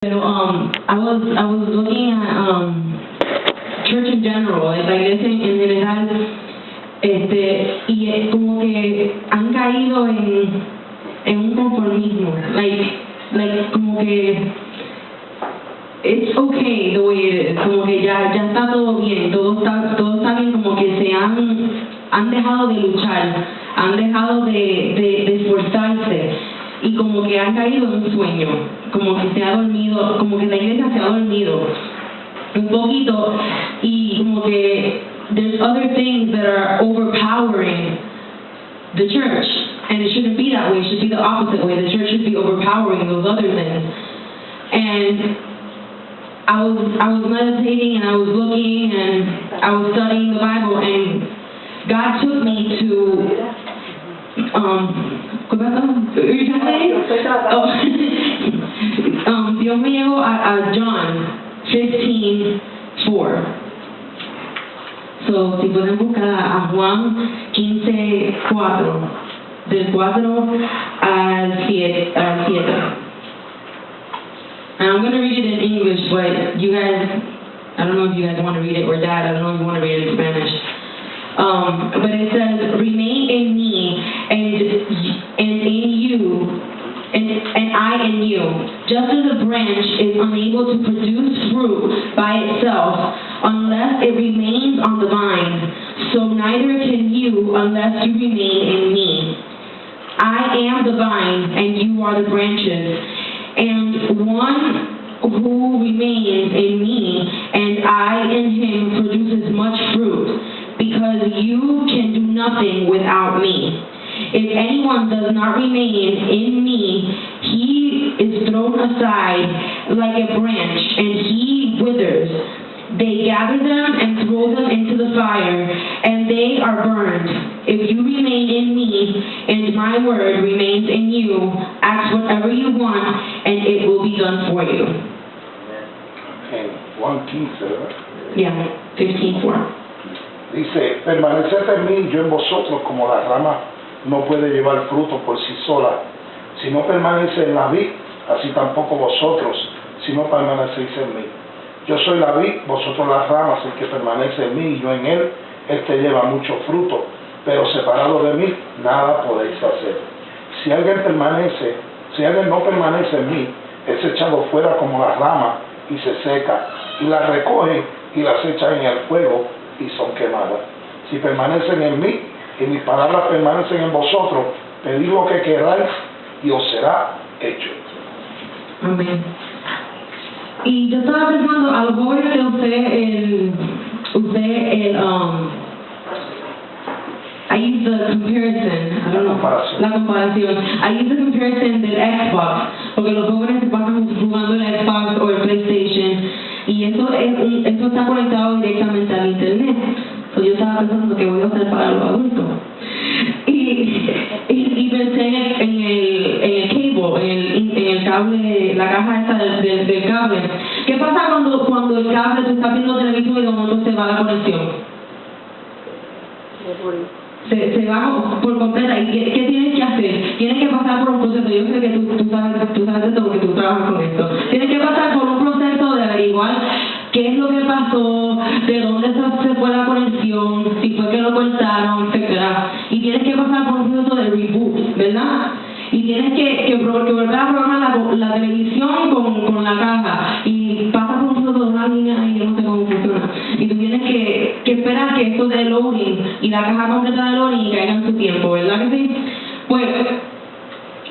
Pero I was looking at church in general, la iglesia en general, y como que han caído en un conformismo, like como que it's okay the way it is, como que ya está todo bien, todo está bien, como que se han dejado de luchar, han dejado de esforzarse. Y como que han caído en un sueño, como que se ha dormido, como que la iglesia se ha dormido un poquito, y como que there's other things that are overpowering the church, and it shouldn't be that way. It should be the opposite way. The church should be overpowering those other things. And I was meditating, and I was looking, and I was studying the Bible, and God took me to Dios me llevó a John 15:4. So, si pueden buscar a Juan 15:4, del 4 al 7. And I'm going to read it in English, but you guys, I don't know if you guys want to read it, or Dad, I don't know if you want to read it in Spanish. But it says, remain in me, and in you, and I in you. Just as a branch is unable to produce fruit by itself unless it remains on the vine, so neither can you unless you remain in me. I am the vine, and you are the branches, and one who remains in me, and I in him, produces much fruit, because you can do nothing without me. If anyone does not remain in me, he is thrown aside like a branch, and he withers. They gather them and throw them into the fire, and they are burned. If you remain in me, and my word remains in you, ask whatever you want, and it will be done for you. Okay, 1:15, ¿verdad? Yeah, 15:4. Dice, permaneced en mí y yo en vosotros, como la rama no puede llevar fruto por sí sola. Si no permanece en la vid, así tampoco vosotros, si no permanecéis en mí. Yo soy la vid, vosotros las ramas, el que permanece en mí y yo en él, este lleva mucho fruto, pero separado de mí, nada podéis hacer. Si alguien no permanece en mí, es echado fuera como la rama y se seca, y la recogen y las echan en el fuego, y son quemadas. Si permanecen en mí y mis palabras permanecen en vosotros, pedid lo que queráis y os será hecho. Amén. Y yo estaba pensando, a lo mejor que I used the comparison, I don't know, la comparación. I used the comparison del Xbox, porque los jóvenes se pasan jugando el Xbox o el PlayStation, y eso está conectado directamente al internet. So yo estaba pensando que voy a hacer para los adultos. Y pensé en el cable, en el cable, la caja esta del cable. ¿Qué pasa cuando el cable se está viendo televisión y de momento se va la conexión? Se va por completa. ¿Y qué tienes que hacer? Tienes que pasar por un proceso. Yo sé que tú sabes esto porque tú trabajas con esto. Tienes que pasar por un proceso de averiguar qué es lo que pasó, de dónde se fue la conexión, si fue que lo cortaron, etc. Y tienes que pasar por un proceso de reboot, ¿verdad? Y tienes que volver a programar la televisión con la caja, y pasa por un proceso de una línea y yo no sé cómo funciona. Y tú tienes que esperar que esto de loading y la caja completa de loading y caiga en su tiempo, ¿verdad que sí? Pues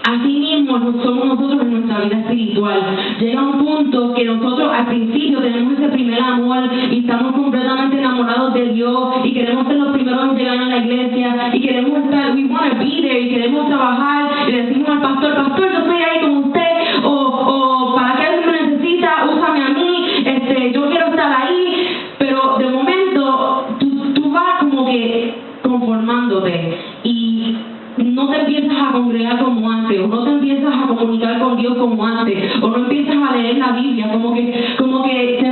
así mismo somos nosotros en nuestra vida espiritual. Llega un punto que nosotros al principio tenemos ese primer amor y estamos completamente enamorados de Dios y queremos ser los primeros en llegar a la iglesia y queremos estar, we want to be there, y queremos trabajar y le decimos al pastor, yo estoy ahí con usted, o para que alguien me necesita, úsame a mí, yo quiero estar ahí, pero de momento tú vas como que conformándote y no te empiezas a congregar como antes, o no te empiezas a comunicar con Dios como antes, o no empiezas a leer la Biblia, como que se convierte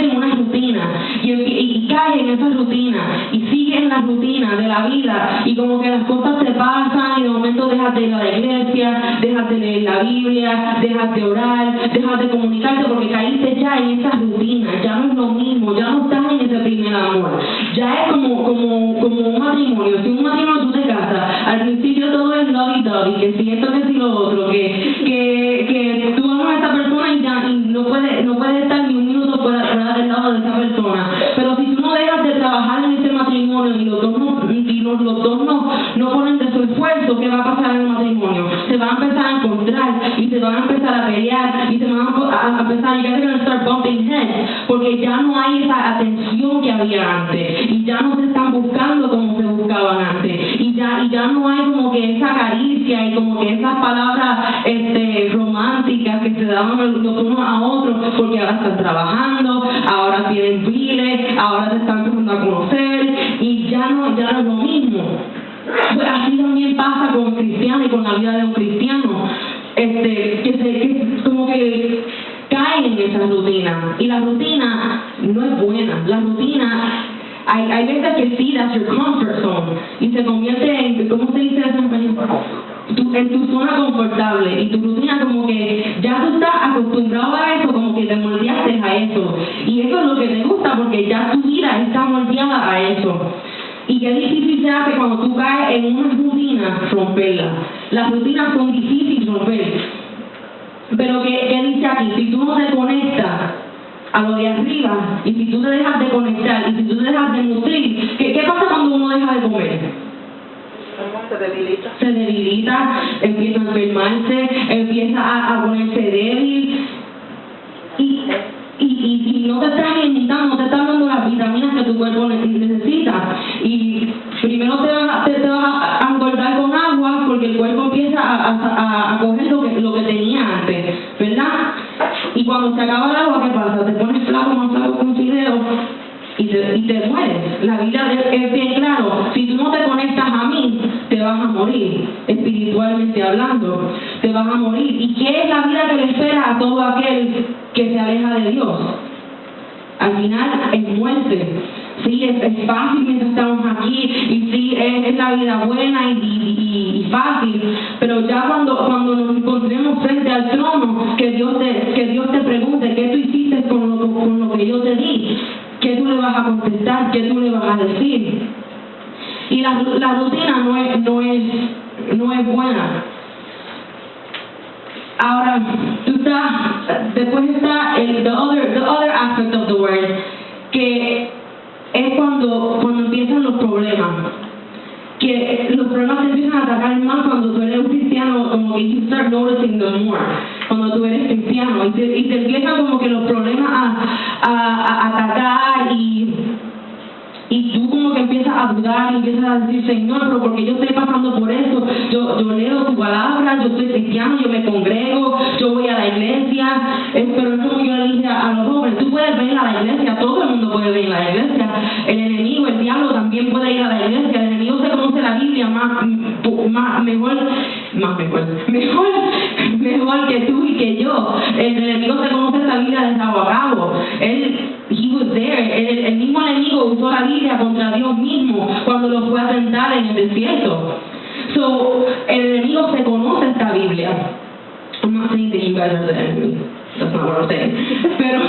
en una rutina, y caes en esa rutina, y sigues en la rutina de la vida, y como que las cosas te pasan, y de momento dejas dejas de ir a la iglesia, dejas de leer la Biblia, dejas de orar, dejas de comunicarte porque caíste ya en esa rutina, ya no es lo mismo, ya no estás en ese primer amor, ya es como un matrimonio. Si un matrimonio tú te casas, al principio todo es lovey-dovey, que si esto, que si lo otro, que tú amas a esa persona y no puedes estar ni un minuto fuera del lado de esa persona. Pero si tú no dejas de trabajar en ese matrimonio y los dos no ponen de su esfuerzo, ¿qué va a pasar en el matrimonio? Se van a empezar a encontrar y se van a empezar a pelear y se van a empezar, you guys are gonna start bumping heads, porque ya no hay esa atención que había antes y ya no se están buscando como se buscaban antes y ya no hay como que esa caricia y como que esas palabras románticas que se daban los unos a otros, porque ahora están trabajando, ahora tienen biles, ahora se están empezando a conocer y ya no es lo mismo. Pues así también pasa con un cristiano y con la vida de un cristiano, que como que caen en esa rutina, y la rutina no es buena. La rutina, hay veces que sí, that's your comfort zone, y se convierte en, ¿cómo se dice eso en español? En tu zona confortable, y tu rutina como que ya tú estás acostumbrado a eso, como que te moldeaste a eso, y eso es lo que te gusta porque ya tu vida está moldeada a eso. Y qué difícil se hace cuando tú caes en una rutina romperla. Las rutinas son difíciles romper. Pero ¿qué dice aquí? Si tú no te conectas a lo de arriba, y si tú te dejas de conectar, y si tú te dejas de nutrir, ¿qué pasa cuando uno deja de comer? Se debilita, empieza a enfermarse, empieza a ponerse débil. Y no te estás alimentando, no te estás dando las vitaminas que tu cuerpo necesita. Y primero te vas a engordar con agua porque el cuerpo empieza a coger lo que tenía antes, ¿verdad? Y cuando se acaba el agua, ¿qué pasa? Te pones flaco, más flaco que un fideo y te mueres. La Biblia es bien claro. Si tú no te conectas a mí, te vas a morir, espiritualmente hablando, te vas a morir. ¿Y qué es la vida que le espera a todo aquel que se aleja de Dios? Al final es muerte. Sí, es fácil mientras estamos aquí, y sí, es la vida buena y fácil, pero ya cuando nos encontremos frente al trono, que Dios te pregunte qué tú hiciste con lo que yo te di, qué tú le vas a contestar, qué tú le vas a decir. Y la rutina no es buena. Ahora, después está the other aspect of the word, que es cuando empiezan los problemas. Que los problemas te empiezan a atacar más cuando tú eres un cristiano, como que you start noticing them more. Cuando tú eres cristiano, y te empiezan como que los problemas a atacar, y tú como que empiezas a dudar y empiezas a decir, Señor, pero porque yo estoy pasando por eso, yo leo tu palabra, yo soy cristiano, yo me congrego, yo voy a la iglesia, pero es como yo le dije a los jóvenes, tú puedes venir a la iglesia, todo el mundo puede venir a la iglesia, el enemigo, el diablo también puede ir a la iglesia, el enemigo se conoce la Biblia mejor que tú y que yo. El enemigo se conoce la Biblia de cabo a cabo. He was there. El mismo enemigo usó la Biblia contra Dios mismo cuando lo fue a tentar en el desierto. So, el enemigo se conoce esta Biblia. I'm not saying that you guys are the enemy. That's not what I'm saying. Pero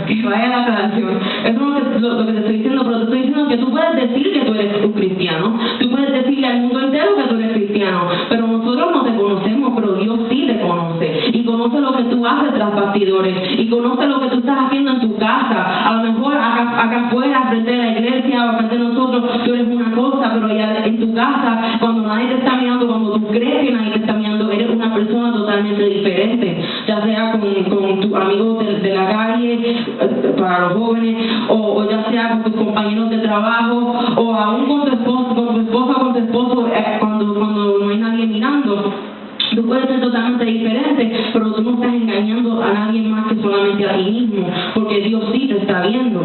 que vaya la aclaración. Eso es lo que te estoy diciendo, pero te estoy diciendo que tú puedes decir que tú eres un cristiano. Tú puedes decirle al mundo entero que tú eres cristiano, pero nosotros no te conocemos, pero Dios sí te conoce. Y conoce lo que tú haces tras bastidores. Y conoce lo que tú estás haciendo en tu casa. A lo mejor acá afuera, frente a la iglesia o frente a nosotros, tú eres una cosa, pero allá en tu casa, cuando nadie te está mirando, cuando tú crees que nadie te está mirando, eres una persona totalmente diferente. Ya sea con tus amigos de la calle, para los jóvenes, o ya sea con tus compañeros de trabajo, o aún con tu esposa, con tu esposo, cuando no hay nadie mirando. Tú puedes ser totalmente diferente, pero tú no estás engañando a nadie más que solamente a ti mismo, porque Dios sí te está viendo.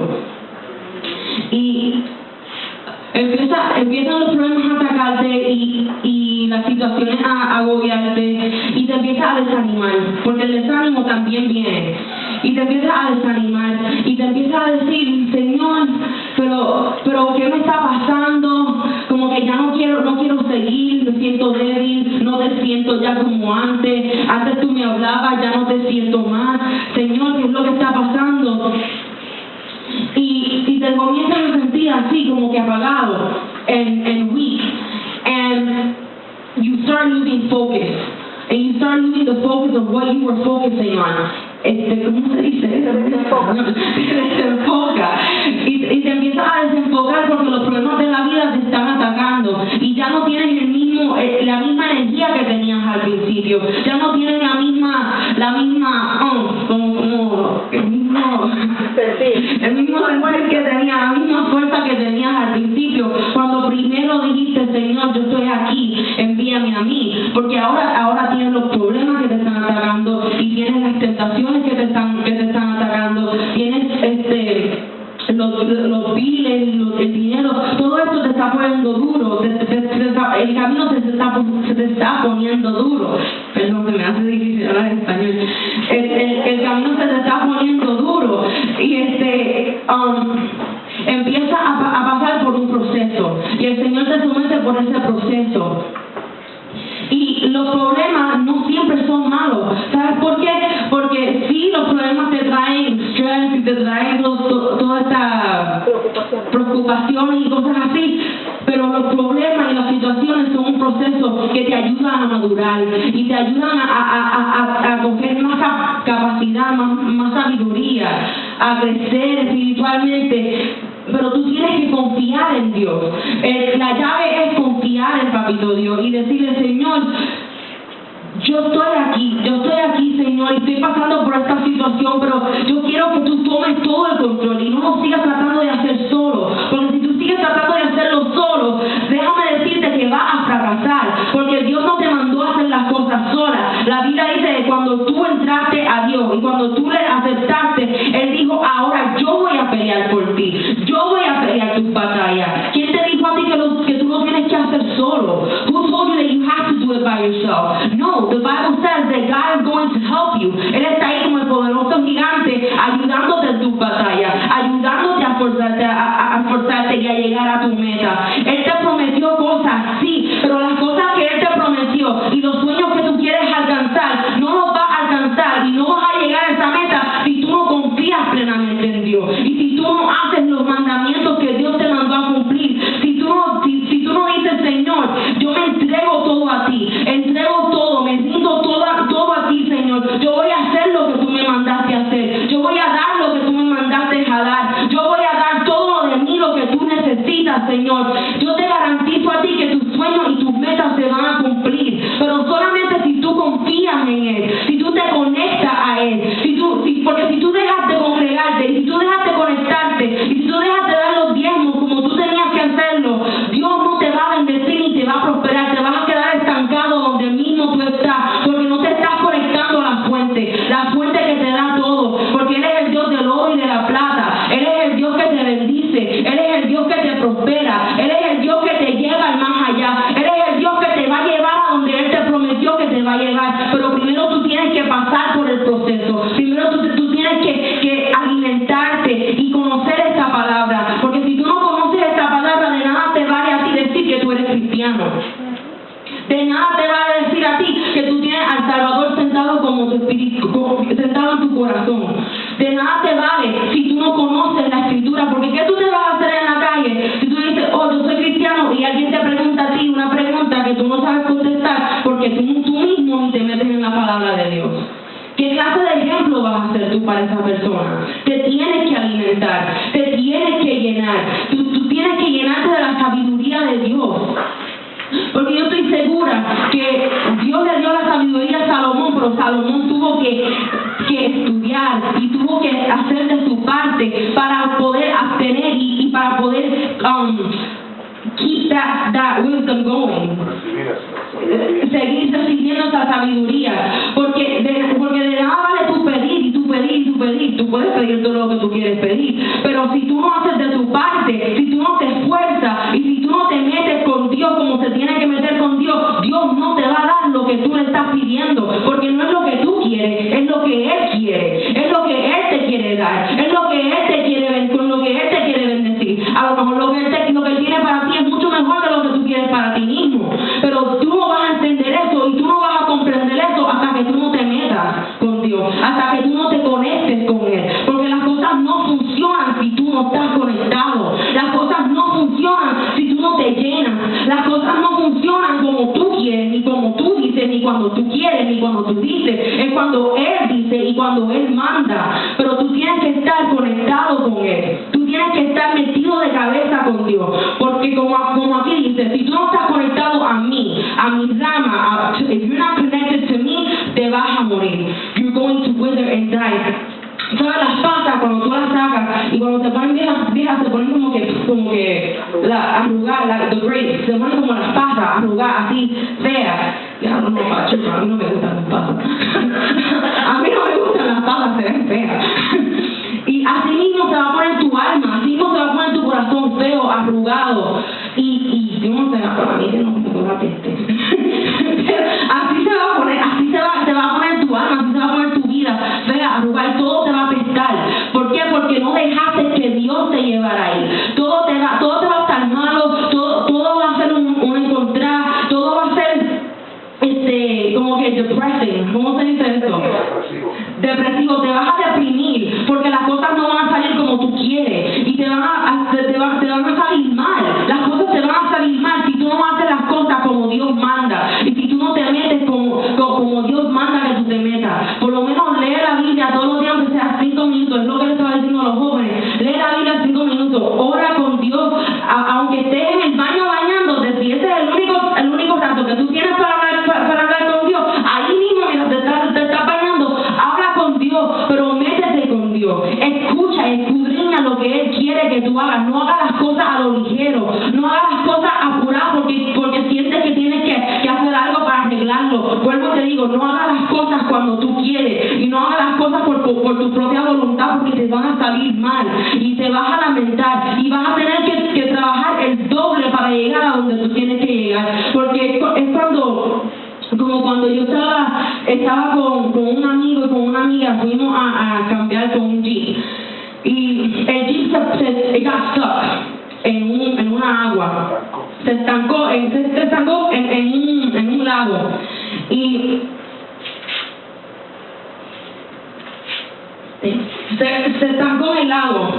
Y empiezan los problemas a atacarte y las situaciones a agobiarte, y te empiezas a desanimar, porque el desánimo también viene, y te empiezas a desanimar y te empiezas a decir, Señor, pero ¿qué me está pasando? Como que ya no quiero seguir, me siento débil, no te siento ya como antes tú me hablabas, ya no te siento más. Señor, ¿qué es lo que está pasando? Y te comienzas a sentir así, como que apagado, and weak, and you start losing focus, and you start losing the focus of what you were focusing on. ¿Cómo se dice? Se desenfoca. Y te empiezas a desenfocar porque los problemas de la vida te están atacando y ya no tienes la misma energía que tenías al principio, ya no tienes el mismo sentir que tenías, la misma fuerza que tenías al principio, cuando primero dijiste, Señor, yo estoy aquí, envíame a mí, porque ahora tienes los problemas que te están atacando y tienes las tentaciones que te están atacando, tienes los biles, el dinero, todo esto te está poniendo duro, el camino se te está poniendo duro. Perdón, que me hace difícil hablar en español. El camino se te está poniendo duro y empieza a pasar por un proceso y el Señor te somete por ese proceso. Y los problemas no siempre son malos. ¿Sabes por qué? Porque sí, los problemas te traen estrés y te traen toda esta preocupaciones y cosas así, pero los problemas y las situaciones son un proceso que te ayudan a madurar y te ayudan a coger más capacidad, más sabiduría, a crecer espiritualmente. Pero tú tienes que confiar en Dios. La llave es confiar en Papito Dios y decirle, Señor, yo estoy aquí, Señor, y estoy pasando por esta situación, pero yo quiero que tú tomes todo el control y no lo sigas tratando de hacer solo, porque si tú sigues tratando de hacerlo solo, déjame decirte que vas a fracasar, porque Dios no te mandó a hacer las cosas solas. La Biblia dice que cuando tú entraste a Dios y cuando tú le aceptaste, Él dijo, ahora yo voy a pelear por ti, yo voy a pelear tus batallas. ¿Quién te dijo a ti que tú lo tienes que hacer solo? Who told you that you have to do it by yourself? No, the Bible says that God is going to help you. Él está ahí como el poderoso gigante, ayudándote en tus batallas, ayudándote a esforzarte y a llegar a tu meta. Él te prometió cosas, sí, pero las cosas que Él te prometió y los sueños que tú quieres alcanzar, no los vas a alcanzar y no vas a llegar a esa meta si tú no confías plenamente en Dios y si tú no haces los mandamientos que Dios te mandó a cumplir. Si tú no dices, Señor, yo me entrego todo a ti, entrego todo, me rindo todo a ti, Señor, yo voy a hacer lo que tú me mandaste a hacer, yo voy a dar lo que tú me mandaste a dar, yo voy a dar todo de mí lo que tú necesitas, Señor. Yo te garantizo a ti que tus sueños y tus metas se van a cumplir, pero solamente si tú confías en Él, si tú te conectas a Él, porque si tú dejas de congregarte, y si tú dejas de conectarte, y si tú dejas de dar los diezmos como tú tenías que hacerlo, Dios no te va a bendecir ni te va a prosperar, te vas a quedar estancado donde mismo tú estás, porque no te estás conectando a la fuente que te da todo, porque Él es el Dios del oro y de la plata, Él es el Dios que te bendice, Él es el Dios que te prospera, Él es el Dios que te lleva al más allá, Él es el Dios que te va a llevar a donde Él te prometió que te va a llevar, pero primero tú tienes que pasar por el proceso, primero tú tienes que alimentarte y conocer esta palabra, porque si tú no conoces esta palabra, de nada te vale a ti decir que tú eres cristiano. De nada te va a decir a ti que tú tienes al Salvador sentado como tu espíritu, sentado en tu corazón. De nada te vale si tú no conoces la Escritura, porque ¿qué tú te vas a hacer en la calle si tú dices, oh, yo soy cristiano, y alguien te pregunta a ti una pregunta que tú no sabes contestar porque tú mismo ni te metes en la palabra de Dios? ¿Qué clase de ejemplo vas a ser tú para esa persona? Te tienes que alimentar, te tienes que llenar, tú tienes que llenarte de la sabiduría de Dios. Porque yo estoy segura que Dios le dio la sabiduría a Salomón, pero Salomón tuvo que estudiar y tuvo que hacer de su parte para poder abstener y para poder keep that wisdom going. Seguir recibiendo esa sabiduría, porque de nada vale tú pedir y tú pedir. Tú puedes pedir todo lo que tú quieres pedir, pero si tú no haces de tu parte, si tú no te esfuerzas y si tú no te metes con Dios como se tiene que meter con Dios, Dios no te va a dar lo que tú le estás pidiendo, porque no es lo que tú quieres, es lo que Él quiere, es lo que Él te quiere dar, es lo que Él te quiere, con lo que Él te quiere bendecir. A lo mejor lo que Él tiene para ti es mucho mejor de lo que tú quieres para ti mismo. Las cosas no funcionan como tú quieres, ni como tú dices, ni cuando tú quieres, ni cuando tú dices. Es cuando Él dice y cuando Él manda. Pero tú tienes que estar conectado con Él. Tú tienes que estar metido de cabeza con Dios. Porque como aquí dice, si tú no estás conectado a mí, a mi rama, if you're not connected to me, te vas a morir. You're going to wither and die. ¿Sabes? Las pasas, cuando tú las sacas y cuando se ponen viejas se ponen como que arrugar, the grapes, se ponen como las pasas, arrugar, así, feas. Ya no, Pacho, a mí no me gustan las pasas. A mí no me gustan las pasas, se ven feas. Y así mismo se va a poner tu alma, así mismo se va a poner tu corazón feo, arrugado. Y yo no sé, para mí que no me la peste. Así se va a poner, así se va a poner tu alma, así se va a poner tu vida fea, arrugar, todo te va a apestar. ¿Por qué? Porque no dejaste que Dios te llevara ahí. Todo te va a estar malo, todo va a ser un encontrar, todo va a ser como que depressing. ¿Cómo se dice esto? Depresivo. Te vas a deprimir porque las cosas no van a salir como tú quieres y te van a salir mal. Las cosas te van a salir mal si tú no haces las cosas como Dios manda y si tú no te metes como Dios manda que tú te metas. Por lo menos lee la Biblia todos los días, aunque sea 5 minutos. Es lo que le estaba diciendo a los jóvenes. Lee la Biblia 5 minutos. Ora con Dios, aunque estés en el baño bañándote. Si ese es el único rato que tú tienes para hablar con Dios, ahí mismo mientras te estás bañando, habla con Dios, pero métete con Dios. Escucha, escudriña lo que Él quiere que tú hagas. No hagas las cosas a lo ligero, no hagas las cosas apuradas porque sientes que tienes que hacer algo para arreglarlo. Vuelvo y te digo, no hagas las cosas cuando tú quieres y no hagas las cosas por tu propia voluntad, porque te van a salir mal y te vas a lamentar y vas a tener que trabajar el doble para llegar a donde tú tienes que llegar, porque es como cuando yo estaba con un amigo y con una amiga, fuimos a cambiar con un Jeep y el Jeep se got stuck en una agua, se estancó en un lago y se estancó en el lago.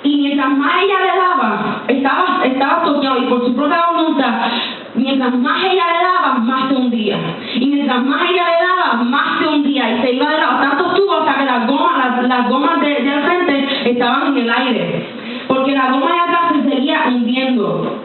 Y mientras más ella le daba, estaba toqueado y por su propia voluntad, mientras más ella le daba, más se hundía. Y mientras más ella le daba, más se hundía. Y se iba de lado. Tanto estuvo hasta que las gomas de al frente estaban en el aire. Porque la goma de atrás se seguía hundiendo.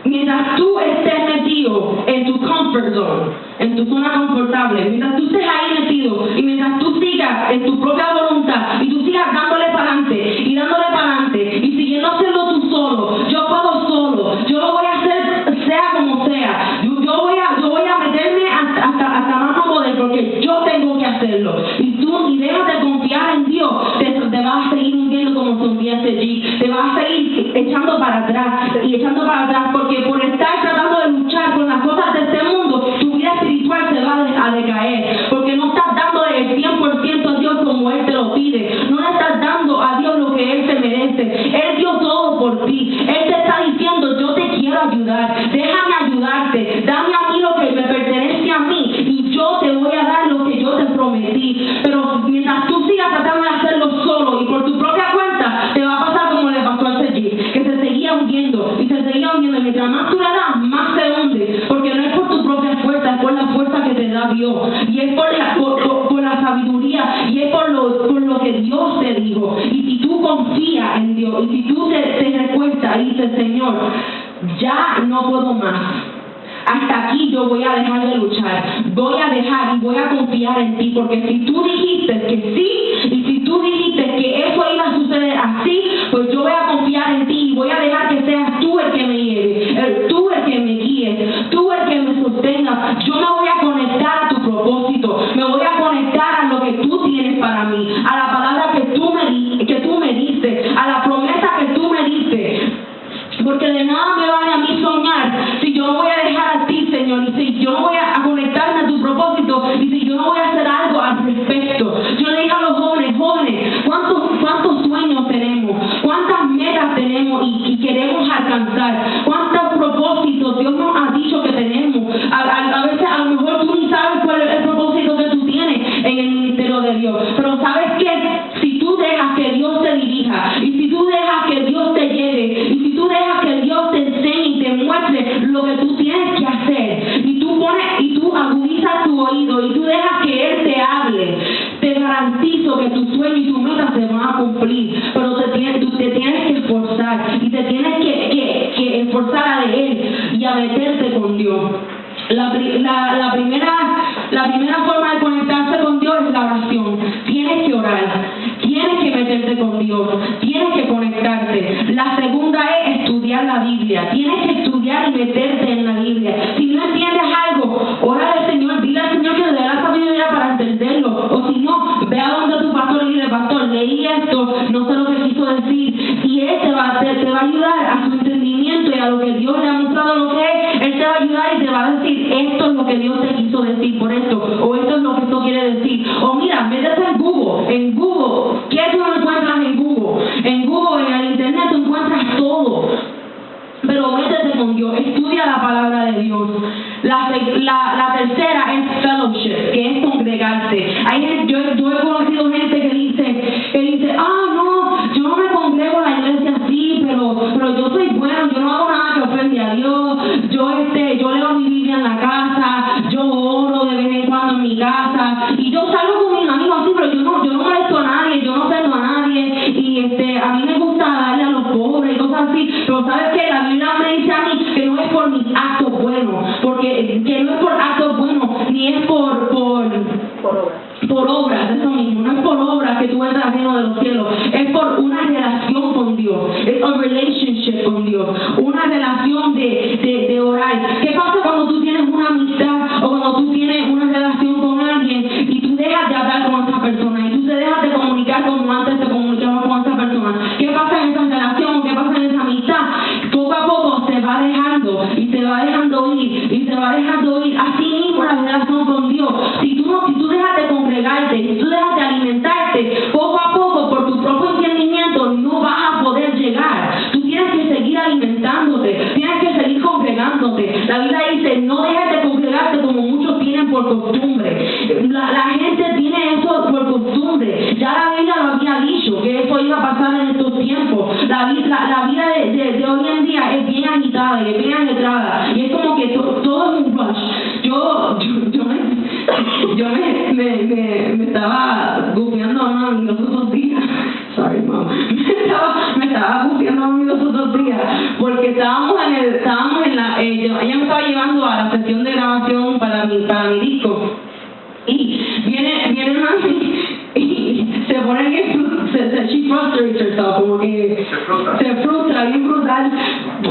Mientras tú estés metido en tu comfort zone, en tu zona confortable, mientras tú estés ahí metido y mientras tú sigas en tu propia voluntad y tú sigas dándole para adelante y siguiendo hacerlo tú solo, yo puedo solo, yo lo voy a hacer sea como sea, yo voy a meterme hasta más no poder porque yo tengo que hacerlo. Y tú ni dejas de confiar en Dios, te vas a seguir hundiendo como se hundía ese Jeep, te vas a seguir echando para atrás porque por estar tratando de luchar con las cosas de este mundo, tu vida espiritual se va a decaer, porque no estás dando el 100% a Dios como Él te lo pide, no le estás dando a Dios lo que Él te merece. Él dio todo por ti, Él te está diciendo, yo te quiero ayudar, déjame ayudarte, dame a mí lo que me pertenece a mí y yo te voy a dar lo que yo te prometí. Pero mientras tú sigas tratando de hacerlo solo y por tu propia cuenta, te va a pasar como le pasó a ese Jeep, que se seguía hundiendo y mientras más tú le das, más se hunde, porque no es por tu propia fuerza, es por la fuerza que te da Dios y es por la sabiduría y es por lo que Dios te dijo. Y si tú confías en Dios y si tú te recuestas y dices, Señor, ya no puedo más, hasta aquí yo voy a dejar de luchar, voy a dejar y voy a confiar en ti, porque si tú dijiste que sí y si tú dijiste que eso iba a suceder así, pues yo voy a confiar en ti y voy a dejar que seas tú el que me lleve, tú el que me guíe, tú el que me sostenga. Yo me voy a conectar a tu propósito, me voy a conectar a lo que tú tienes para mí, a la palabra que tú me diste, a la promesa que tú me diste. Porque de nada me vale a mí soñar si yo no voy a dejar a ti, Señor, y si yo no voy a conectarme a tu propósito y si yo no voy a hacer algo al respecto. Yo le dije a los jóvenes, ¿cuántos sueños tenemos? ¿Cuántas metas tenemos y queremos alcanzar? ¿Cuántos propósitos Dios nos ha dicho que tenemos? A veces a lo mejor tú ni sabes cuál es el propósito que tú tienes en el ministerio de Dios. Pero ¿sabes qué? Si tú dejas que Dios te dirija y si tú dejas que Dios te lleve y si tú dejas que Dios te enseñe y te muestre lo hablando y tú dejas que Él te hable, te garantizo que tus sueños y tus metas se van a cumplir, pero tú te tienes que esforzar y te tienes que esforzar a Él y a meterte con Dios. La primera forma de conectarse con Dios es la oración. Tienes que orar, tienes que meterte con Dios, tienes que conectarte. La segunda es estudiar la Biblia. Tienes que estudiar y meterte en la Biblia. Si no entiendes algo, ora al Señor, dile al Señor que te dé la sabiduría para entenderlo. O si no, ve a donde tu pastor y dile: pastor, leí esto, no sé lo que quiso decir. Y Él te va a ayudar a su entendimiento y a lo que Dios le ha mostrado lo que es. Él te va a ayudar y te va a decir: esto es lo que Dios te quiso decir por esto, o esto es lo que esto quiere decir. O mira, métete en Google, ¿qué tú no encuentras en Google? En Google, en el internet, tú encuentras todo. Pero métete con Dios, estudia la palabra de Dios. La tercera es fellowship, que es congregarse. Yo he conocido gente que dice: no, yo no me congrego en la iglesia así, pero yo soy bueno, yo no hago nada que ofende a Dios, yo leo mi Biblia en la casa, yo oro de vez en cuando en mi casa, y yo salgo con mis amigos así, pero yo no molesto a nadie, yo no ofendo a nadie, y a mí me gusta darle a los pobres y cosas así. Pero ¿sabes qué? La Biblia me dice a mí que no es por mis actos buenos, porque que no es por actos buenos, ni es por obras, eso mismo, no es por obras que tú entras al reino de los cielos, es por una relación con Dios, es un relationship con Dios, una relación de orar. ¿Qué pasa cuando tú tienes una amistad o cuando tú tienes una relación con alguien y tú dejas de hablar con esa persona y tú te dejas de comunicar como antes te comunicabas con esa persona? ¿Qué pasa en esa relación? ¿Qué pasa en esa amistad? Poco a poco se va dejando y se va dejando ir y se va dejando ir. Así mismo la relación con Dios. Si tú dejas de congregarte, si tú dejas de alimentarte, poco a poco por tu propio entendimiento no vas a poder llegar. Tú tienes que seguir alimentándote, tienes que seguir congregándote. La Biblia dice: no dejes de congregarte como muchos tienen por costumbre. La gente tiene eso por costumbre. Ya la Biblia lo había dicho, que eso iba a pasar en estos tiempos. La vida de hoy en día es bien agitada y es bien agitada. Y es como que todo es un rush. Yo me estaba gufiando a mami los otros días. Sorry, mom. Me estaba gufiando a mami los otros días porque estábamos en la ella me estaba llevando a la sesión de grabación para mi disco. Y viene mami y se pone she frustrates herself, como que se frustra bien brutal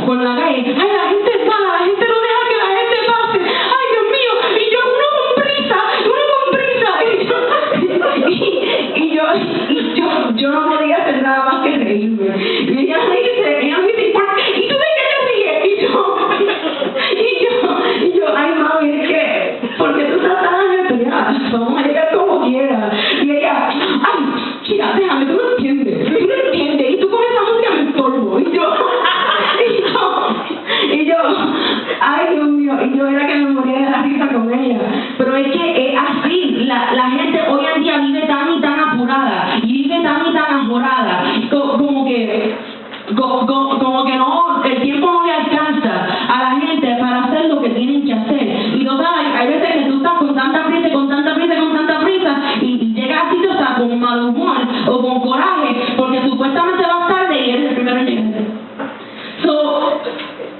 por la calle. Ay, la gente es mala, la gente no deja que la gente pase. Ay, Dios mío, y yo uno con prisa, y yo no podía hacer nada más que reírme. Y ella me dice, ¿y tú de qué te ríes? Y yo, ay mami, es que, porque tú estás tan ajetreada, vamos a llegar como quiera. Y ella, ay, chica, déjame, tú no entiendes, y tú con esa música me estorbo. Y yo, ay Dios mío, y yo era que me moría de la risa con ella. Pero es que es así, la gente hoy en día vive tan y tan apurada, y vive tan y tan ajorada, como que no, el tiempo no le alcanza a la gente para hacer lo que tienen que hacer. Y total, hay veces que tú estás con tanta prisa, y llegas a sitios hasta con mal humor o con coraje, porque supuestamente vas tarde y eres el primero en llegar.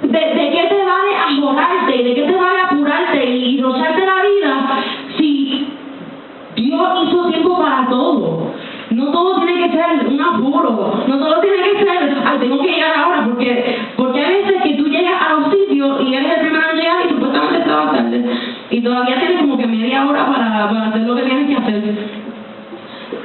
¿De qué te vale ajorarte? ¿De qué te vale apurarte y rocharte la vida si Dios hizo tiempo para todo? No todo tiene que ser un apuro, no todo tiene que ser, ay, tengo que llegar ahora, porque hay veces que tú llegas a los sitios y eres el primero en llegar y supuestamente te vas tarde y todavía tienes como que media hora para hacer lo que tienes que hacer.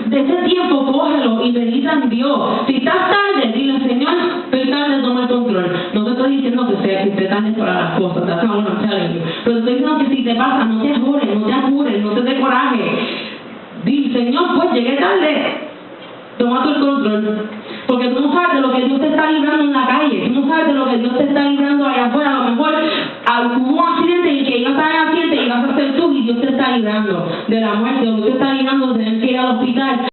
De ese tiempo cógelo y medita en Dios. Si estás tarde, dile: Señor, estoy tarde, toma el control. No te estoy diciendo que estés tarde para las cosas, that's not what I'm telling you. Pero te estoy diciendo que si te pasa, no te ajores, no te apures, no te dé coraje. Dile: Señor, pues llegué tarde, toma tú el control. Porque tú no sabes de lo que Dios te está librando en la calle, tú no sabes de lo que Dios te está librando allá afuera. A lo mejor hubo un accidente y que ibas a estar en el accidente y vas a ser tú y Dios te está librando de la muerte, o Dios te está librando de tener que ir al hospital.